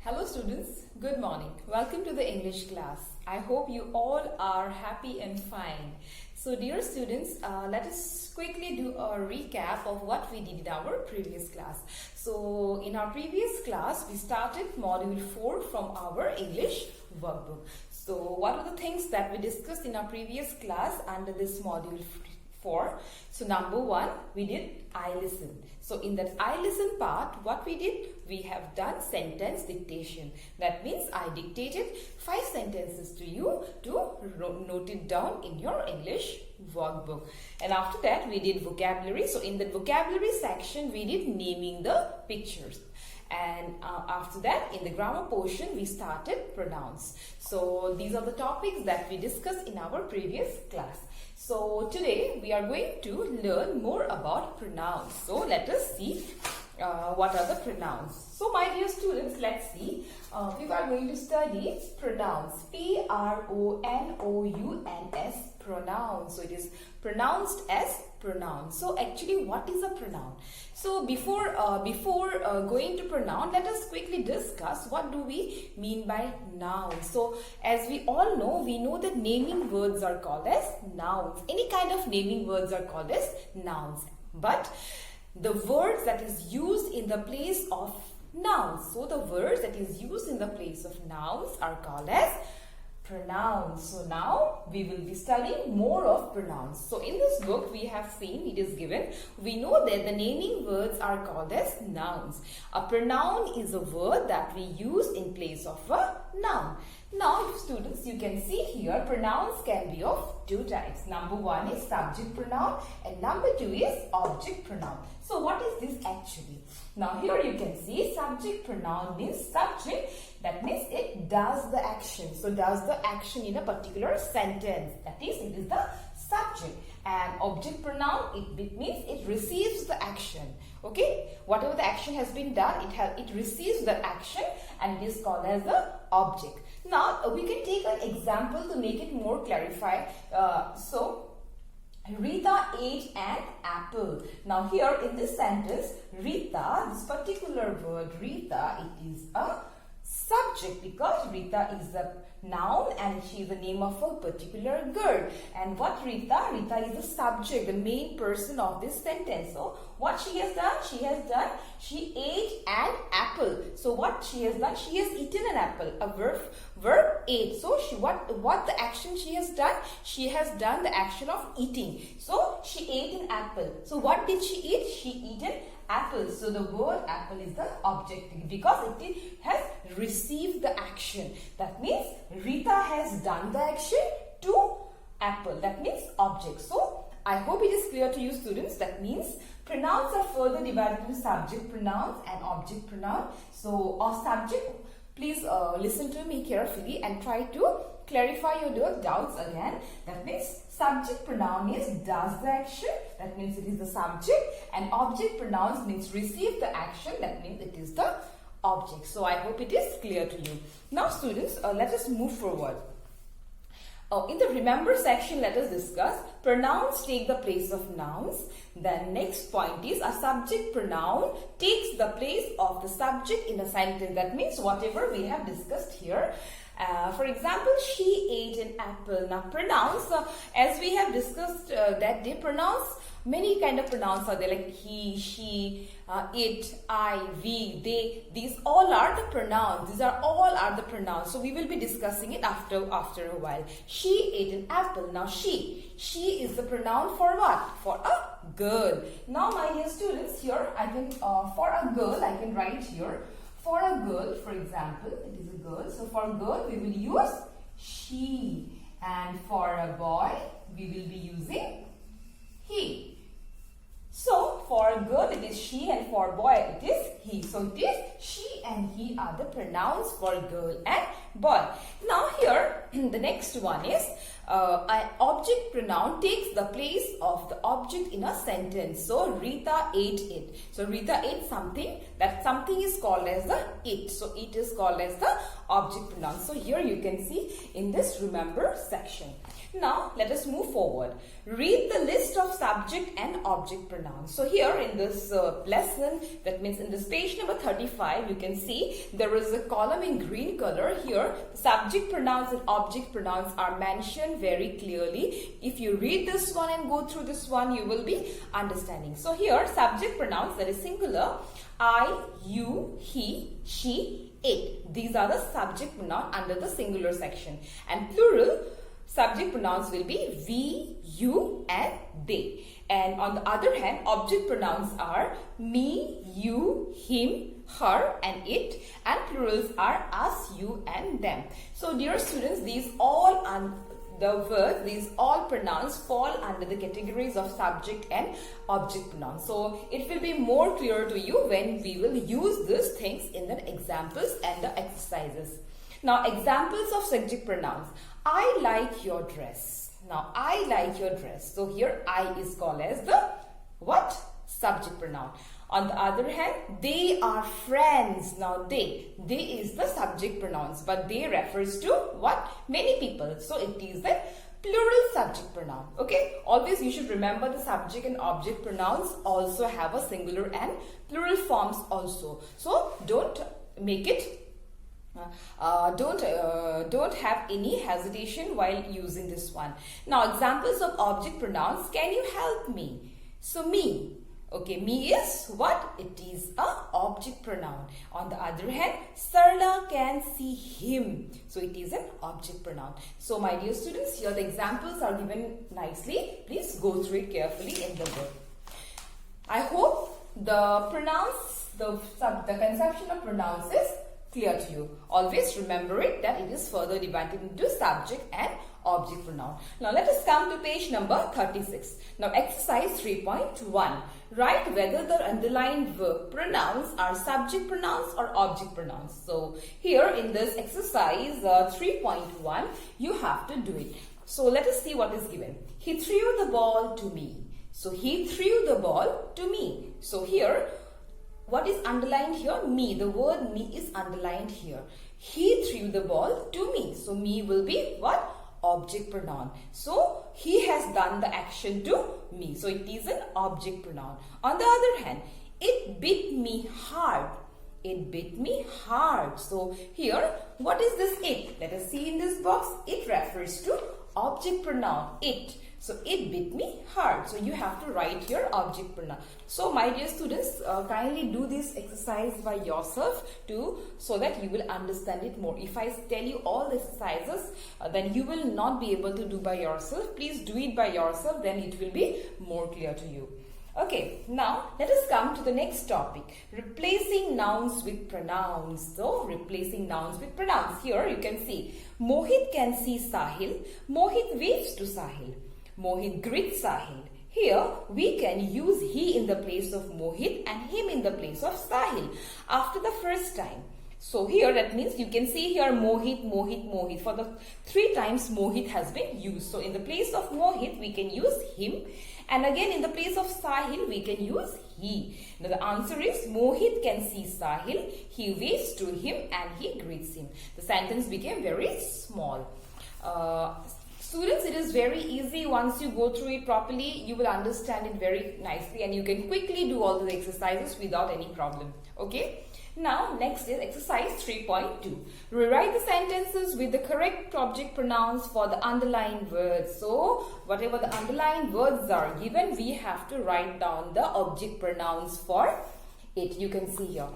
Hello students, good morning. Welcome to the English class. I hope you all are happy and fine. So dear students, let us quickly do a recap of what we did in our previous class. So in our previous class, we started Module 4 from our English workbook. So what are the things that we discussed in our previous class under this Module 4? So number one, we did I listen. So in that I listen part, what we did, we have done sentence dictation. That means I dictated 5 sentences to you to note it down in your English workbook. And after that, we did vocabulary. So in the vocabulary section, we did naming the pictures. And after that, in the grammar portion, we started pronouns. So these are the topics that we discussed in our previous class. So today we are going to learn more about pronouns. So let us see what are the pronouns. So my dear students, let's see. We are going to study pronouns. P-R-O-N-O-U-N-S, pronouns. So it is pronounced as pronoun. So actually, what is a pronoun? So before going to pronoun, let us quickly discuss what do we mean by noun. So as we all know, we know that naming words are called as nouns. Any kind of naming words are called as nouns. But the words that is used in the place of nouns. So the words that is used in the place of nouns are called as pronouns. So now we will be studying more of pronouns. So in this book we have seen, it is given, we know that the naming words are called as nouns. A pronoun is a word that we use in place of a noun. Now students, you can see here pronouns can be of 2 types. Number 1 is subject pronoun and number 2 is object pronoun. So what is this actually? Now here you can see subject pronoun means subject. That means it does the action. So does the action in a particular sentence. That is, it is the subject. And object pronoun, it means it receives the action. Okay, whatever the action has been done, it receives the action and it is called as the object. Now we can take an example to make it more clarified. So Rita ate an apple. Now here in this sentence, Rita, this particular word Rita, it is a subject because Rita is a noun and she is the name of a particular girl. And what Rita? Rita is the subject, the main person of this sentence. So what she has done? She ate an apple. So what she has done? She has eaten an apple. A verb ate. So what the action she has done? She has done the action of eating. So she ate an apple. So what did she eat? She eaten apple. So the word apple is the object because it has received the action. That means Rita has done the action to apple. That means object. So I hope it is clear to you students. That means pronouns are further divided into subject pronouns and object pronoun. So our subject, please listen to me carefully and try to clarify your doubts again. That means subject pronoun is does the action. That means it is the subject. And object pronouns means receive the action. That means it is the object. So I hope it is clear to you. Now students, let us move forward. In the remember section, let us discuss pronouns take the place of nouns. The next point is a subject pronoun takes the place of the subject in a sentence. That means whatever we have discussed here. For example, she ate an apple. Now pronouns, as we have discussed that day, pronouns, many kind of pronouns are there like he, she, it, I, we, they. These all are the pronouns. These are all are the pronouns. So we will be discussing it after a while. She ate an apple. Now she is the pronoun for what? For a girl. Now my dear students, here I can for a girl I can write here. For a girl, for example, it is a girl. So for a girl, we will use she. And for a boy, we will be using he. So for a girl, it is she and for a boy, it is he. So it is she and he are the pronouns for girl and boy. Now here, the next one is an object pronoun takes the place of the object in a sentence. So Rita ate it. So Rita ate something. That something is called as the it. So it is called as the object pronoun. So here you can see in this remember section. Now let us move forward. Read the list of subject and object pronouns. So here in this lesson, that means in this page number 35, you can see there is a column in green color. Here subject pronouns and object pronouns are mentioned very clearly. If you read this one and go through this one, you will be understanding. So here subject pronouns, that is singular, I, you, he, she, it. These are the subject pronoun under the singular section. And plural subject pronouns will be we, you and they. And on the other hand, object pronouns are me, you, him, her and it, and plurals are us, you and them. So dear students, these all these all pronouns fall under the categories of subject and object pronouns. So it will be more clear to you when we will use these things in the examples and the exercises. Now examples of subject pronouns. I like your dress. Now I like your dress. So here I is called as the what? Subject pronoun. On the other hand, they are friends. Now they is the subject pronouns, but they refers to what? Many people. So it is the plural subject pronoun. Okay, always you should remember the subject and object pronouns also have a singular and plural forms also. So don't make it don't have any hesitation while using this one. Now examples of object pronouns. Can you help me? So me. Okay, me is what? It is a object pronoun. On the other hand, Sarla can see him. So it is an object pronoun. So my dear students, here the examples are given nicely. Please go through it carefully in the book. I hope the pronouns, the conception of pronouns is clear to you. Always remember it that it is further divided into subject and object pronoun. Now let us come to page number 36. Now exercise 3.1. Write whether the underlined verb pronouns are subject pronouns or object pronouns. So here in this exercise 3.1, you have to do it. So let us see what is given. He threw the ball to me. So he threw the ball to me. So here what is underlined here? Me. The word me is underlined here. He threw the ball to me. So me will be what? Object pronoun. So he has done the action to me. So it is an object pronoun. On the other hand, it bit me hard. It bit me hard. So here, what is this it? Let us see in this box. It refers to object pronoun. It. So it bit me hard. So you have to write your object pronoun. So my dear students, kindly do this exercise by yourself too, so that you will understand it more. If I tell you all the exercises, then you will not be able to do by yourself. Please do it by yourself, then it will be more clear to you. Okay, now let us come to the next topic. Replacing nouns with pronouns. So replacing nouns with pronouns. Here you can see Mohit can see Sahil. Mohit waves to Sahil. Mohit greets Sahil. Here we can use he in the place of Mohit and him in the place of Sahil after the first time. So here that means you can see here Mohit, Mohit, Mohit. For the 3 times Mohit has been used. So in the place of Mohit we can use him, and again in the place of Sahil we can use he. Now the answer is Mohit can see Sahil. He waves to him and he greets him. The sentence became very small. Students, it is very easy. Once you go through it properly, you will understand it very nicely and you can quickly do all the exercises without any problem. Okay. Now, next is exercise 3.2. Rewrite the sentences with the correct object pronouns for the underlined words. So, whatever the underlined words are given, we have to write down the object pronouns for it. You can see here.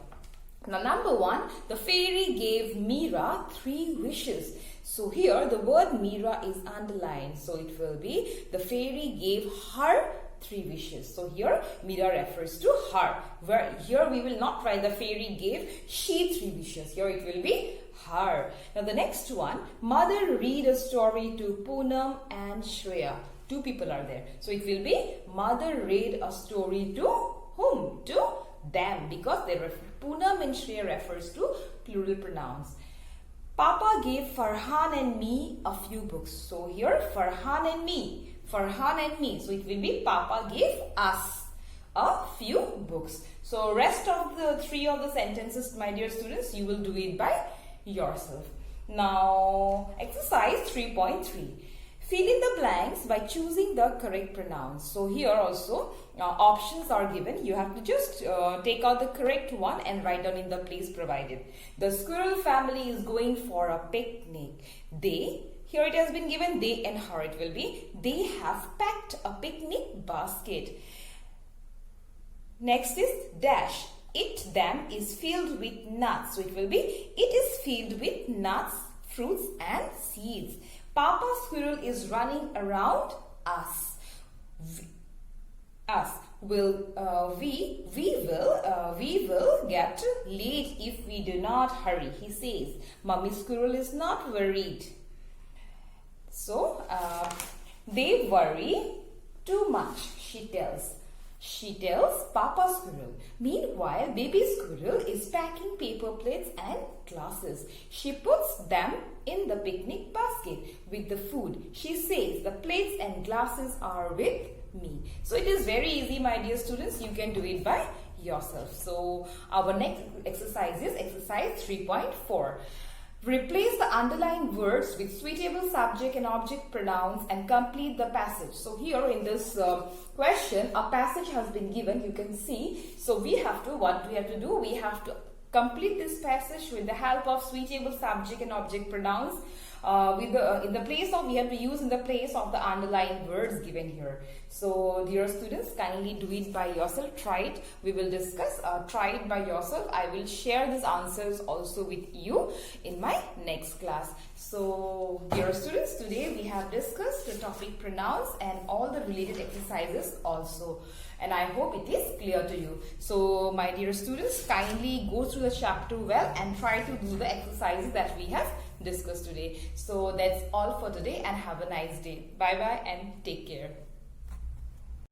Now, number 1, the fairy gave Mira 3 wishes. So here the word Mira is underlined. So it will be the fairy gave her 3 wishes. So here Mira refers to her. Where here we will not write the fairy gave she 3 wishes. Here it will be her. Now the next one, mother read a story to Poonam and Shreya. 2 people are there. So it will be mother read a story to whom? To them, because they Poonam and Shreya refers to plural pronouns. Papa gave Farhan and me a few books. So here Farhan and me. Farhan and me. So it will be Papa gave us a few books. So rest of the three of the sentences, my dear students, you will do it by yourself. Now exercise 3.3. Fill in the blanks by choosing the correct pronouns. So here also options are given. You have to just take out the correct one and write down in the place provided. The squirrel family is going for a picnic. They, here it has been given they and her it will be. They have packed a picnic basket. Next is dash. It them is filled with nuts. So it will be it is filled with nuts, fruits and seeds. Papa squirrel is running around us. We will get late if we do not hurry. He says, Mummy squirrel is not worried. So they worry too much. She tells Papa squirrel. Meanwhile, baby squirrel is packing paper plates and glasses. She puts them in the picnic basket with the food. She says the plates and glasses are with me. So it is very easy, my dear students. You can do it by yourself. So our next exercise is exercise 3.4. Replace the underlined words with suitable subject and object pronouns and complete the passage. So here in this question, a passage has been given. You can see. So what we have to do? We have to complete this passage with the help of suitable subject and object pronouns. We have to use in the place of the underlined words given here. So dear students, kindly do it by yourself. Try it. We will discuss. Try it by yourself. I will share these answers also with you in my next class. So dear students, today we have discussed the topic pronouns and all the related exercises also. And I hope it is clear to you. So my dear students, kindly go through the chapter well and try to do the exercises that we have discussed today. So that's all for today and have a nice day. Bye bye and take care.